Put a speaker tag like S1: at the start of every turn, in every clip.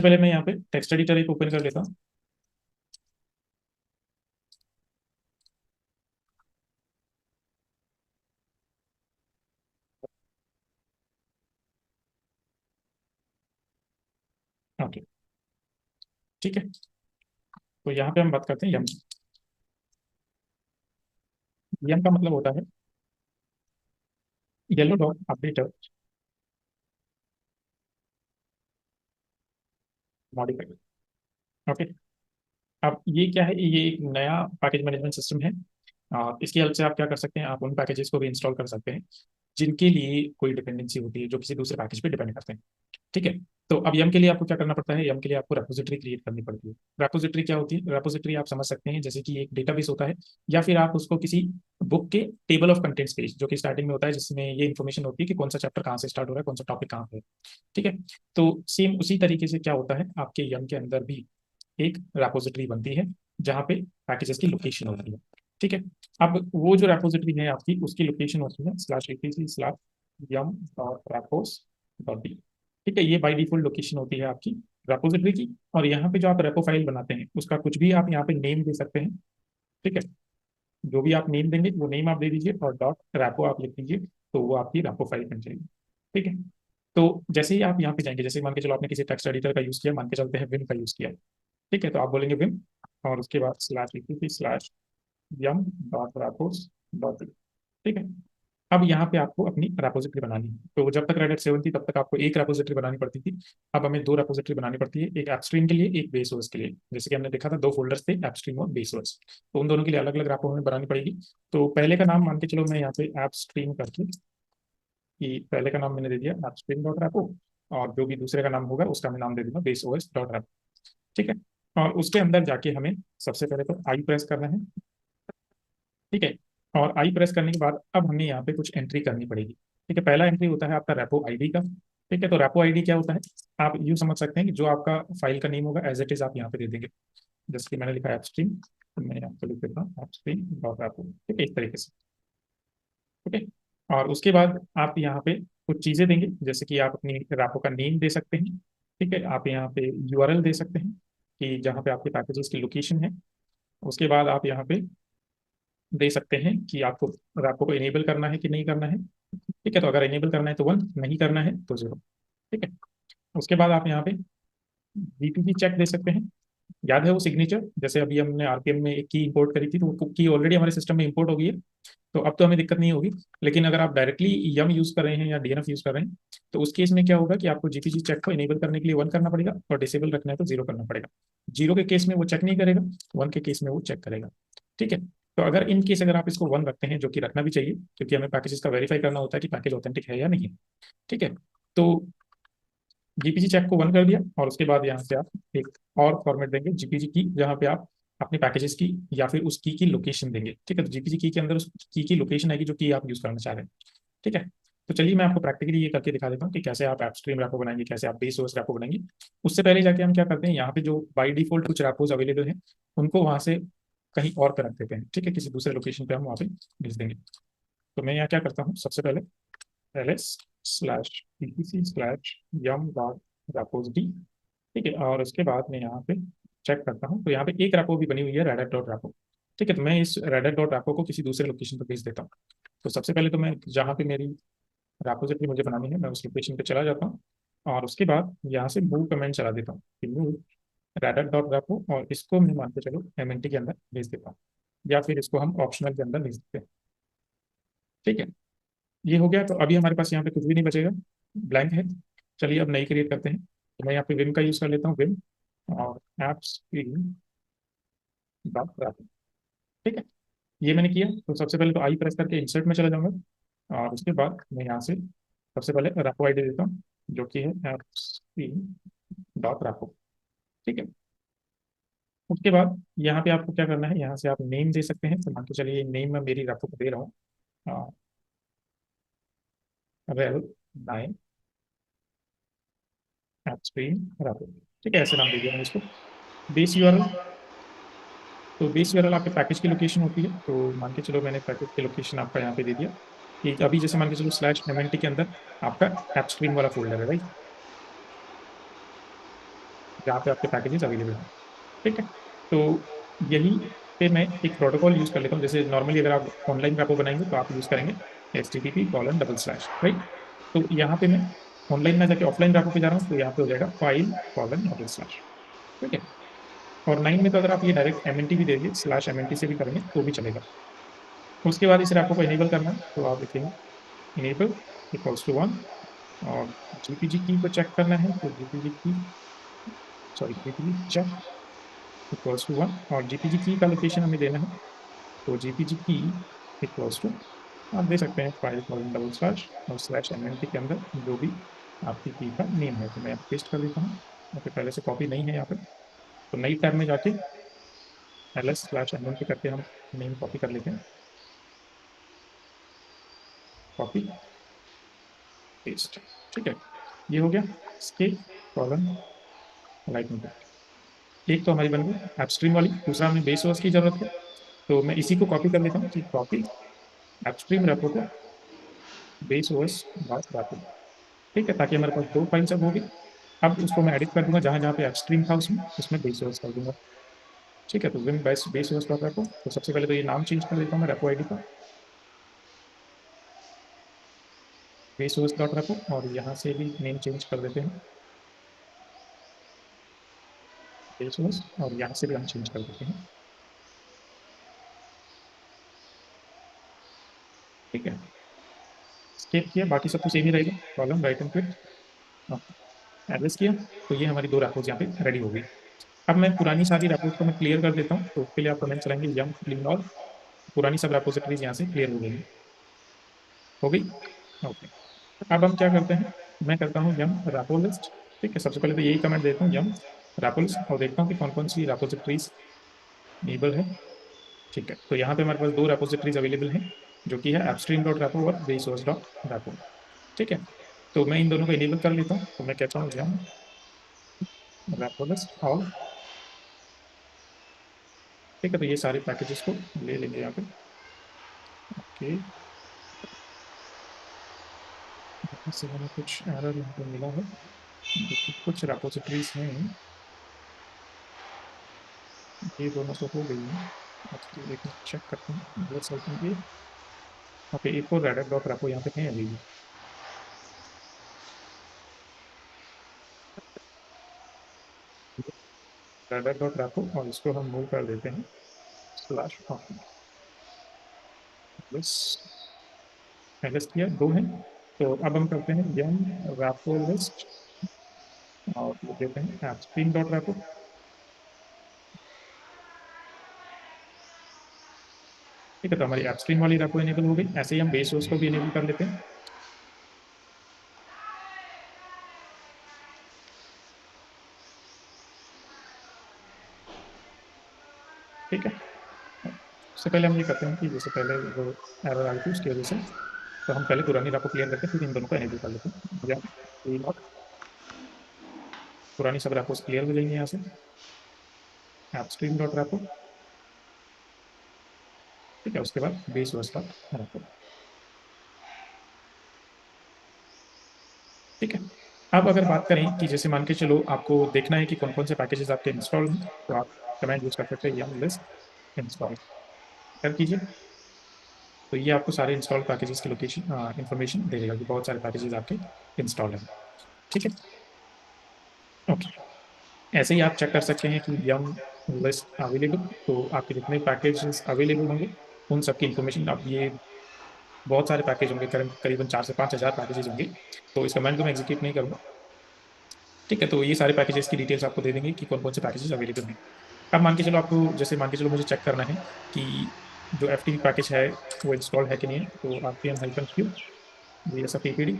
S1: पहले मैं यहाँ पे टेक्स्ट एडिटर एक ओपन कर लेता हूँ। ओके, ठीक है। तो यहाँ पे हम बात करते हैं यम की। यम का मतलब होता है yellow dot updater modifier. Okay, अब ये क्या है, ये एक नया पैकेज मैनेजमेंट सिस्टम है। इसकी हेल्प से आप क्या कर सकते हैं, आप उन पैकेजेस को भी इंस्टॉल कर सकते हैं जिनके लिए कोई डिपेंडेंसी होती है, जो किसी दूसरे पैकेज पे डिपेंड करते हैं। ठीक है। तो अब यम के लिए आपको क्या करना पड़ता है, यम के लिए आपको रेपोजिटरी क्रिएट करनी पड़ती है। रेपोजिटरी क्या होती है, रेपोजिटरी आप समझ सकते हैं जैसे कि एक डेटाबेस होता है, या फिर आप उसको किसी बुक के टेबल ऑफ कंटेंट्स पेज, जो कि स्टार्टिंग में होता है, जिसमें ये इन्फॉर्मेशन होती है कि कौन सा चैप्टर कहाँ से स्टार्ट हो रहा है, कौन सा टॉपिक कहाँ पे है। ठीक है। तो सेम उसी तरीके से क्या होता है, आपके यम के अंदर भी एक रेपोजिटरी बनती है जहाँ पे पैकेजेस की लोकेशन होती है। ठीक है। अब वो जो रेपोजिटरी है आपकी, उसकी लोकेशन होती है /etc/yum.repos.d। ठीक है, ये बाय डिफॉल्ट लोकेशन होती है आपकी रेपोजिटरी की। और यहाँ पे जो आप रेपो फाइल बनाते हैं, उसका कुछ भी आप यहाँ पे नेम दे सकते हैं। ठीक है, जो भी आप नेम देंगे वो नेम आप दे दीजिए और डॉट रैपो आप लिख दीजिए, तो वो आपकी रैपो फाइल बन जाएगी। ठीक है। तो जैसे ही आप यहाँ पे जाएंगे, जैसे मान के चलो आपने किसी टेक्स्ट एडिटर का यूज किया, मान के चलते हैं विम का यूज किया। ठीक है, तो आप बोलेंगे विम और उसके बाद /etc/yum.repos.d। ठीक है। अब यहाँ पे आपको अपनी रेपोजिटरी बनानी है। तो जब तक रेडिट 7 थी तब तक आपको एक रेपोजिटरी बनानी पड़ती थी। अब हमें दो रेपोजिटरी बनानी पड़ती है, एक एपस्ट्रीम के लिए, एक बेस ओएस के लिए। जैसे कि हमने देखा था, दो फोल्डर्स थे, एपस्ट्रीम और बेस ओएस। तो उन दोनों के लिए अलग अलग रेपो हमें बनानी पड़ेगी। तो पहले का नाम मान के चलो, मैं यहाँ पे एपस्ट्रीम करके, कि पहले का नाम मैंने दे दिया एपस्ट्रीम डॉट रेपो, और जो भी दूसरे का नाम होगा उसका मैं नाम दे दूंगा बेस ओएस डॉट रेपो। ठीक है। और उसके अंदर जाके हमें सबसे पहले तो आई प्रेस करना है। ठीक है। और आई प्रेस करने के बाद अब हमें यहाँ पे कुछ एंट्री करनी पड़ेगी। ठीक है, पहला एंट्री होता है आपका रेपो आईडी का। ठीक है, तो रेपो आईडी क्या होता है, आप यूँ समझ सकते हैं कि जो आपका फाइल का नेम होगा एज इट इज आप यहाँ पे दे देंगे। जैसे कि मैंने लिखा है एपस्ट्रीम, तो मैं यहाँ पे लिख देता हूँ एपस्ट्रीम डॉट रेपो। ठीक है, इस तरीके से। ठीक है। और उसके बाद आप यहाँ पे कुछ चीज़ें देंगे, जैसे कि आप अपनी रेपो का नेम दे सकते हैं। ठीक है, आप यहाँ पे यूआरएल दे सकते हैं कि जहाँ पे आपके पैकेजेस की लोकेशन है। उसके बाद आप यहाँ पे दे सकते हैं कि आपको रैपो को इनेबल करना है कि नहीं करना है। ठीक है, तो अगर इनेबल करना है तो 1, नहीं करना है तो 0। ठीक है। उसके बाद आप यहाँ पे जीपीजी चेक दे सकते हैं। याद है वो सिग्नेचर, जैसे अभी हमने आरपीएम में एक की इंपोर्ट करी थी, तो वो की ऑलरेडी हमारे सिस्टम में इंपोर्ट हो गई है। तो अब तो हमें दिक्कत नहीं होगी। लेकिन अगर आप डायरेक्टली यम यूज कर रहे हैं या डीएनएफ यूज कर रहे हैं, तो उस केस में क्या होगा कि आपको जीपीजी चेक को इनेबल करने के लिए 1 करना पड़ेगा, और डिसेबल रखना है तो 0 करना पड़ेगा। 0 के केस में वो चेक नहीं करेगा, 1 के केस में वो चेक करेगा। ठीक है। तो अगर इन केस अगर आप इसको 1 रखते हैं, जो कि रखना भी चाहिए, क्योंकि हमें पैकेजेस का वेरीफाई करना होता है कि पैकेज ऑथेंटिक है या नहीं। ठीक है। तो जीपीजी चेक को 1 कर दिया, और उसके बाद यहाँ से आप एक और फॉर्मेट देंगे जीपीजी की, जहाँ पे आप अपने पैकेजेस की या फिर उस की लोकेशन देंगे। ठीक है, तो जीपीजी की अंदर उस की लोकेशन आएगी जो कि आप यूज करना चाह रहे हैं। ठीक है। तो चलिए मैं आपको प्रैक्टिकली ये करके दिखा देता हूँ कि कैसे आप एपस्ट्रीम रैपो बनाएंगे, कैसे आप बेस सोर्स रैपो बनाएंगे। उससे पहले जाके हम क्या करते हैं, यहाँ पे जो बाई डिफॉल्ट कुछ रैपोज अवेलेबल हैं, उनको वहाँ से कहीं और पे रख देते हैं। ठीक है, किसी दूसरे लोकेशन पे हम वहाँ पे भेज देंगे। तो मैं यहाँ क्या करता हूँ, सबसे पहले ls/etc/yum.repos.d। ठीक है, और उसके बाद मैं यहाँ पे चेक करता हूँ, तो यहाँ पे एक रैपो भी बनी हुई है, रेडट डॉट रैपो। ठीक है, तो मैं इस रेडट डॉट रैपो को किसी दूसरे लोकेशन पर भेज देता हूँ। तो सबसे पहले तो मैं जहाँ पे मेरी रेपोजिटरी मुझे बनानी है, मैं उस लोकेशन पे चला जाता हूँ, और उसके बाद यहाँ से मूव कमेंट चला देता हूँ कि मूव रेडट डॉट रैपो, और इसको मैं मान के चलो एमएनटी के अंदर भेज देता हूँ, या फिर इसको हम ऑप्शनल के अंदर भेज देते हैं। ठीक है, ये हो गया। तो अभी हमारे पास यहाँ पे कुछ भी नहीं बचेगा, ब्लैंक है। चलिए अब नई क्रिएट करते हैं। तो मैं यहाँ पे विम का यूज कर लेता हूँ, विम और एप्स डॉट रैपो। ठीक है, ये मैंने किया। तो सबसे पहले तो आई प्रेस करके इंसर्ट में चला जाऊंगा, और उसके बाद मैं यहाँ से सबसे पहले रैपो आईडी देता हूँ, जो कि है एप्स डॉट रैपो। ठीक है। उसके बाद यहाँ पे आपको क्या करना है, यहाँ से आप नेम दे सकते हैं। तो मान के चलिए नेम मैं मेरी रैपो को दे रहा हूँ, रेल 9 एप्स्ट्रीम रैपो। ठीक है, ऐसे नाम दे दिया मैंने इसको। बेस यूआरएल, तो बेस यूआरएल आपके पैकेज की लोकेशन होती है। तो मान के चलो मैंने पैकेज की लोकेशन आपका यहाँ पे दे दिया कि अभी जैसे मान के चलो /mnt के अंदर आपका एप्स्ट्रीम वाला फोल्डर है, राइट। जहाँ पे आपके पैकेजेस अवेलेबल हैं। ठीक है, तो यही पे मैं एक प्रोटोकॉल यूज कर लेता हूँ। जैसे नॉर्मली अगर आप ऑनलाइन रैपो बनाएंगे तो आप यूज करेंगे HTTP:/, राइट। तो यहाँ पे मैं ऑनलाइन में जाके ऑफलाइन रैपो पे जा रहा हूँ, तो यहाँ पे हो जाएगा file:/, ठीक है। और 9 में तो अगर आप ये डायरेक्ट MNT भी देंगे, /MNT से भी करेंगे तो भी चलेगा। उसके बाद इस रैपो को इनेबल करना है, तो आप लिखेंगे इनेबल इक्वल्स टू 1, और जीपीजी की को चेक करना है, तो जीपीजी चेक इक्वल्स टू 1, और जीपीजी की का लोकेशन हमें देना है, तो जीपीजी की इक्वल्स टू, आप दे सकते हैं file:/, और /MNT के अंदर जो भी आपकी की का नेम है, तो मैं पेस्ट कर देता हूँ, क्योंकि पहले से कॉपी नहीं है यहाँ पे। तो नई टैब में जाके ls/MNT करके हम नेम कॉपी कर लेते हैं, कॉपी पेस्ट, ठीक है। ये हो गया स्केप कॉलन लाइटनिंग। एक तो हमारी बन गई अपस्ट्रीम वाली, दूसरा हमें बेस सोर्स की जरूरत है, तो मैं इसी को कॉपी कर लेता हूँ कि कॉपी अपस्ट्रीम रेपो को बेस ओएस डॉट रैपो, ठीक है, ताकि हमारे पास दो फाइल्स अब होगी। अब उसको मैं एडिट कर दूंगा, जहां जहां पे अपस्ट्रीम था उसमें उसमें बेस ओएस कर दूंगा, ठीक है। तो Vim base OS dot rapport, तो सबसे पहले तो ये नाम चेंज कर देता हूँ मैं रेपो आईडी का, बेस ओएस डॉट रैपो, और यहाँ से भी नेम चेंज कर देते हैं बेस ओएस, और यहाँ से भी हम चेंज कर देते हैं, ठीक है। स्केप किया, बाकी सब कुछ सेम ही रहेगा, column right and click address किया, तो ये हमारी दो रैपोज यहाँ पे रेडी हो गई। अब मैं पुरानी सारी रैपोज को मैं क्लियर कर देता हूँ, तो उसके लिए आप कमेंट चलाएंगे यम क्लीन ऑल, पुरानी सब रेपोजिटरीज यहाँ से क्लियर हो गई, हो गई, ओके। अब हम क्या करते हैं, मैं करता हूँ यम रैपो लिस्ट, ठीक है। सबसे पहले तो यही कमेंट देता हूँ यम रैपो लिस्ट, और देखता हूँ कि कौन कौन सी रेपोजिटरीज इनेबल है, ठीक है। तो यहाँ पे हमारे पास दो रेपोजिटरीज अवेलेबल हैं, जो कि है एपस्ट्रीम डॉट रैपो और बेसोर्स डॉट रैपो, ठीक है। तो मैं इन दोनों को इनेबल कर लेता हूँ, तो मैं कहता हूँ यम रैपो लिस्ट ऑल, ठीक है। तो ये सारे पैकेजेस को ले लेंगे यहाँ पे, ओके। यहाँ से हमें कुछ एरर यहाँ पे मिला है, देखिए कुछ रेपोजिटरीज हैं, ये दोनों तो हो गई हैं। अच्छा, एक चेक करते हैं बस ये, ओके। एक और रेडर डॉट रेपो यहाँ पे है अभी भी, रेडर डॉट रेपो, और इसको हम मूव कर देते हैं /, बस लिस्ट किया, दो हैं। तो अब हम करते हैं यम रैपो लिस्ट, और ये देते हैं एपस्ट्रीम डॉट रैपो, ठीक है। तो हमारी एपस्ट्रीम वाली रैपो इनेबल हो गई। ऐसे ही हम बेस सोर्स को भी इनेबल कर लेते हैं, ठीक है। उससे पहले हम ये करते हैं कि जैसे पहले जो एरर आई थी उसकी वजह से, तो हम पहले पुरानी रैपो क्लियर करके फिर इन दोनों को इनेबल कर लेते हैं, या पुरानी सब रैपोस क्लियर हो जाएंगे यहाँ से, एपस्ट्रीम डॉट रैपो, ठीक है। उसके बाद बेस सोर्स डॉट रैपो, ठीक है। अब अगर बात करें कि जैसे मान के चलो आपको देखना है कि कौन कौन से पैकेजेस आपके इंस्टॉल हैं, तो आप कमांड यूज कर सकते हैं यम लिस्ट इंस्टॉल, कर कीजिए। तो ये आपको सारे इंस्टॉल पैकेजेस की लोकेशन इंफॉर्मेशन दे देगा कि बहुत सारे पैकेजेस आपके इंस्टॉल हैं, ठीक है, ओके। ऐसे ही आप चेक कर सकते हैं कि यम लिस्ट अवेलेबल, तो आपके जितने पैकेजेस अवेलेबल होंगे उन सबकी इंफॉर्मेशन, अब ये बहुत सारे पैकेज होंगे, करीबन 4 से 5 हज़ार पैकेजेस होंगे, तो इस कमांड को मैं एग्जीक्यूट नहीं करूँगा, ठीक है। तो ये सारे पैकेजेस की डिटेल्स आपको दे देंगे कि कौन कौन से पैकेजेस अवेलेबल हैं। अब मान के चलो आपको, जैसे मान के चलो मुझे चेक करना है कि जो FTP पैकेज है वो इंस्टॉल है कि नहीं है, तो rpm-q vsfppd,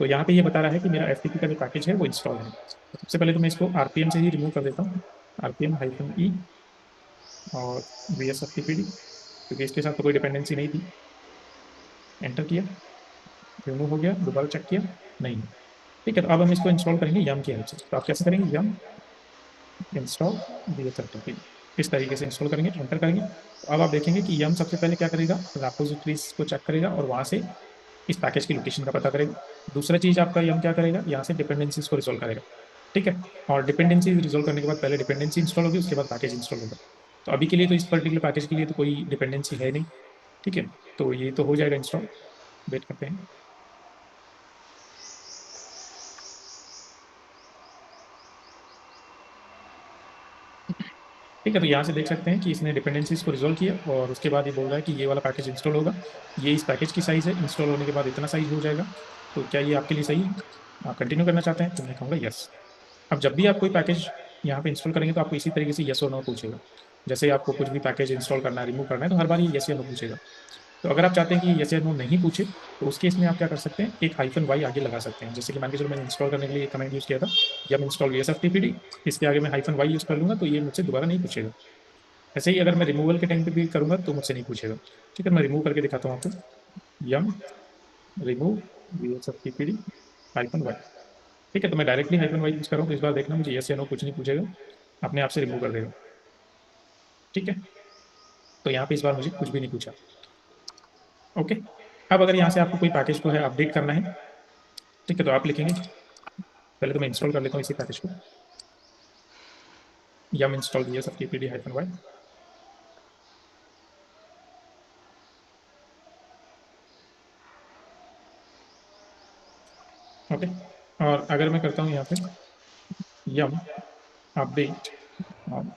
S1: तो यहाँ पे ये बता रहा है कि मेरा FTP का जो पैकेज है वो इंस्टॉल है। तो सबसे पहले तो मैं इसको RPM से ही रिमूव कर देता हूँ, rpm-e और vsfppd, क्योंकि इसके साथ तो कोई डिपेंडेंसी नहीं थी। एंटर किया, रिमूव हो गया, दोबारा चेक किया, नहीं, ठीक है। तो अब हम इसको इंस्टॉल करेंगे यम की हेल्प से। तो आप कैसे करेंगे, यम इंस्टॉल vsfppd, इस तरीके से इंस्टॉल करेंगे, एंटर करेंगे। तो अब आप देखेंगे कि यम सबसे पहले क्या करेगा, रेपोजिटरीज को चेक करेगा और वहां से इस पैकेज की लोकेशन का पता करेगा। दूसरा चीज आपका यम क्या करेगा, यहाँ से डिपेंडेंसीज को रिजॉल्व करेगा, ठीक है। और डिपेंडेंसी रिजोल्व करने के बाद पहले डिपेंडेंसी इंस्टॉल होगी, उसके बाद पैकेज इंस्टॉल होगा। तो अभी के लिए तो इस पर्टिकुलर पैकेज के लिए तो कोई डिपेंडेंसी है नहीं। ठीक है, तो ये तो हो जाएगा इंस्टॉल। वेट करते हैं। ठीक है, तो यहाँ से देख सकते हैं कि इसने डिपेंडेंसीज को रिजोल्व किया और उसके बाद ये बोल रहा है कि ये वाला पैकेज इंस्टॉल होगा। ये इस पैकेज की साइज है, इंस्टॉल होने के बाद इतना साइज हो जाएगा। तो क्या ये आपके लिए सही है? आप कंटिन्यू करना चाहते हैं तो मैं कहूँगा यस। अब जब भी आप कोई पैकेज यहाँ पे इंस्टॉल करेंगे तो आपको इसी तरीके से यस और नो पूछेगा। जैसे आपको कुछ भी पैकेज इंस्टॉल करना है, रिमूव करना है, तो हर बार ये यस या नो पूछेगा। तो अगर आप चाहते हैं कि यस या नो नहीं पूछे, तो उस केस में आप क्या कर सकते हैं, एक हाइफन वाई आगे लगा सकते हैं। जैसे कि मान के चलो मैंने इंस्टॉल करने के लिए कमेंट यूज किया था, यम इंस्टॉल VSFTPD, इसके आगे मैं हाइफन वाई यूज कर लूंगा तो ये मुझसे दोबारा नहीं पूछेगा। ऐसे ही अगर मैं रिमूवल के टाइम पे भी करूंगा तो मुझसे नहीं पूछेगा। ठीक है, मैं रिमूव करके दिखाता हूँ आपको। यम रिमूव VSFTPD हाइफन वाई। ठीक है, तो मैं डायरेक्टली हाइफन वाई यूज कर रहा हूँ, तो इस बार देखना मुझे यस या नो कुछ नहीं पूछेगा, अपने आप से रिमूव कर देगा। ठीक है, तो यहाँ पे इस बार मुझे कुछ भी नहीं पूछा। ओके। अब अगर यहाँ से आपको कोई पैकेज को है अपडेट करना है, ठीक है, तो आप लिखेंगे, पहले तो मैं इंस्टॉल कर लेता हूँ इसी पैकेज को। Yum install VSFTPD hyphen Y. Okay. और अगर मैं करता हूँ यहाँ पे यम अपडेट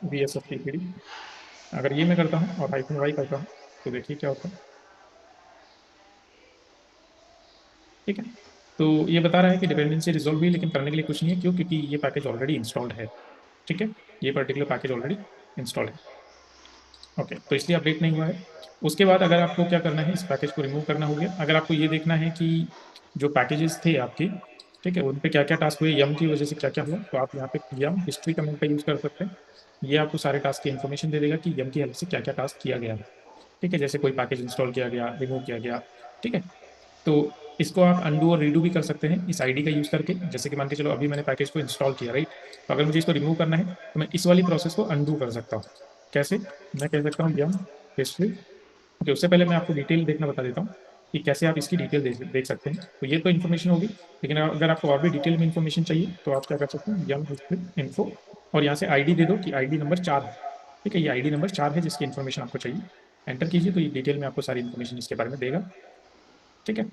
S1: VSFTPD, अगर ये मैं करता हूँ और हाइफन वाई करता हूँ तो देखिए क्या होता है। ठीक है, तो ये बता रहा है कि डिपेंडेंसी रिजोल्व हुई, लेकिन करने के लिए कुछ नहीं है। क्यों? क्योंकि ये पैकेज ऑलरेडी इंस्टॉल्ड है। ठीक है, ये पर्टिकुलर पैकेज ऑलरेडी इंस्टॉल है। ओके, तो इसलिए अपडेट नहीं हुआ है। उसके बाद अगर आपको क्या करना है, इस पैकेज को रिमूव करना हो गया। अगर आपको ये देखना है कि जो पैकेजेस थे आपके, ठीक है, उन पे क्या क्या टास्क हुए, यम की वजह से क्या क्या हुआ, तो आप यहाँ पे यम हिस्ट्री कमेंट का यूज कर सकते हैं। ये आपको सारे टास्क की इन्फॉर्मेशन दे देगा कि यम की हेल्प से क्या क्या टास्क किया गया है। ठीक है, जैसे कोई पैकेज इंस्टॉल किया गया, रिमूव किया गया। ठीक है, तो इसको आप अंडू और रीडू भी कर सकते हैं इस आईडी का यूज करके। जैसे कि मान के चलो अभी मैंने पैकेज को इंस्टॉल किया, राइट, तो अगर मुझे इसको रिमूव करना है तो मैं इस वाली प्रोसेस को अंडू कर सकता हूँ। कैसे? मैं कह सकता हूँ यम हिस्ट्री। ओके, उससे पहले मैं आपको डिटेल देखना बता देता हूँ कि कैसे आप इसकी डिटेल देख सकते हैं। तो ये तो इन्फॉर्मेशन होगी, लेकिन अगर आपको और भी डिटेल में इन्फॉर्मेशन चाहिए तो आप क्या कर सकते हैं, यम हिस्ट्री इन्फो, और यहाँ से आईडी दे दो कि आईडी नंबर 4 है। ठीक है, ये आईडी नंबर 4 है जिसकी इन्फॉर्मेशन आपको चाहिए। एंटर कीजिए तो ये डिटेल में आपको सारी इन्फॉर्मेशन इसके बारे में देगा। ठीक है,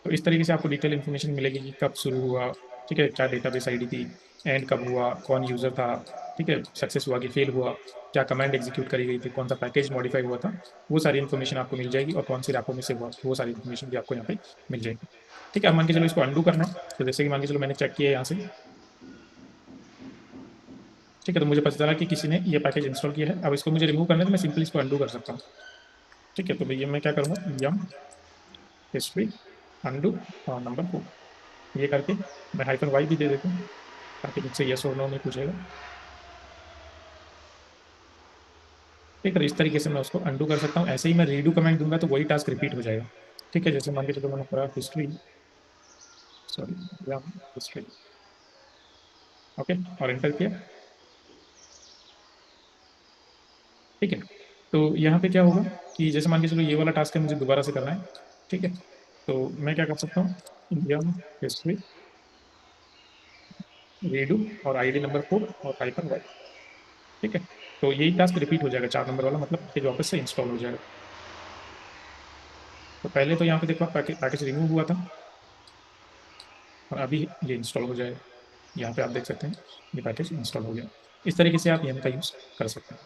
S1: तो इस तरीके से आपको डिटेल इन्फॉर्मेशन मिलेगी कि कब शुरू हुआ, ठीक है, क्या डेटाबेस आईडी थी, एंड कब हुआ, कौन यूजर था, ठीक है, सक्सेस हुआ कि फेल हुआ, क्या कमांड एग्जीक्यूट करी गई थी, कौन सा पैकेज मॉडिफाई हुआ था, वो सारी इन्फॉर्मेशन आपको मिल जाएगी, और कौन सी रैपो में से हुआ वो सारी इन्फॉर्मेशन भी आपको यहाँ पे मिल जाएगी। ठीक है, अब मान के चलो इसको अंडू करना है, तो जैसे कि मान के चलो मैंने चेक किया यहाँ से। ठीक है, तो मुझे पता चला कि किसी ने ये पैकेज इंस्टॉल किया है। अब इसको मुझे रिमूव करना है तो मैं सिंपली इसको अंडू कर सकता हूँ। ठीक है, तो ये मैं क्या करूँगा, यम हिस्ट्री अंडू और नंबर 4, ये करके मैं हाइफन वाई भी दे देता हूँ ताकि मुझसे यस और नो नहीं पूछेगा। ठीक है, तो इस तरीके से मैं उसको अंडू कर सकता हूँ। ऐसे ही मैं रीडू कमेंट दूंगा तो वही टास्क रिपीट हो जाएगा। ठीक है, जैसे मान के चलो मैंने पढ़ा हिस्ट्री, सॉरी, हिस्ट्री। ओके, और एंटर किया। ठीक है, तो यहाँ पे क्या होगा कि जैसे मान के चलो ये वाला टास्क है मुझे दोबारा से करना है। ठीक है, तो मैं क्या कर सकता हूँ, यम हिस्ट्री रीडू और आईडी नंबर 4 और हाइफन वाई। ठीक है, तो यही टास्क रिपीट हो जाएगा, 4 नंबर वाला, मतलब पेज वापस से इंस्टॉल हो जाएगा। तो पहले तो यहाँ पे देखो पैकेज रिमूव हुआ था और अभी ये इंस्टॉल हो जाएगा। यहाँ पे आप देख सकते हैं ये पैकेज इंस्टॉल हो गया। इस तरीके से आप यम का यूज़ कर सकते हैं।